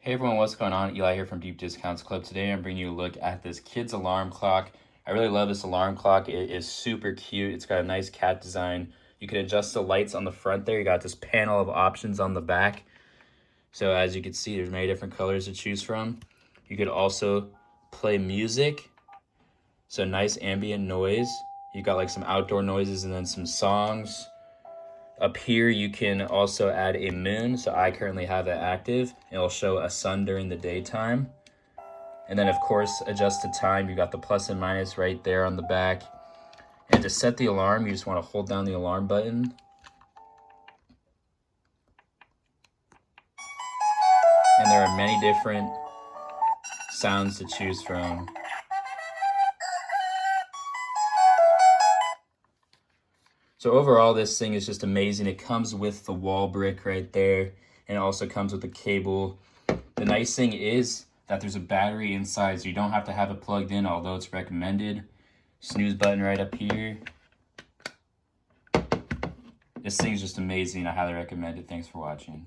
Hey everyone, what's going on? Eli here from Deep Discounts Club. Today I'm bringing you a look at this kid's alarm clock. I really love this alarm clock. It is super cute. It's got a nice cat design. You can adjust the lights on the front there. You got this panel of options on the back. So as you can see, there's many different colors to choose from. You could also play music. So nice ambient noise. You got like some outdoor noises and then some songs. Up here, you can also add a moon. So I currently have it active. It'll show a sun during the daytime. And then, of course, adjust the time. You got the plus and minus right there on the back. And to set the alarm, you just want to hold down the alarm button. And there are many different sounds to choose from. So overall, this thing is just amazing. It comes with the wall brick right there, and it also comes with a cable. The nice thing is that there's a battery inside, so you don't have to have it plugged in, although it's recommended. Snooze button right up here. This thing is just amazing. I highly recommend it. Thanks for watching.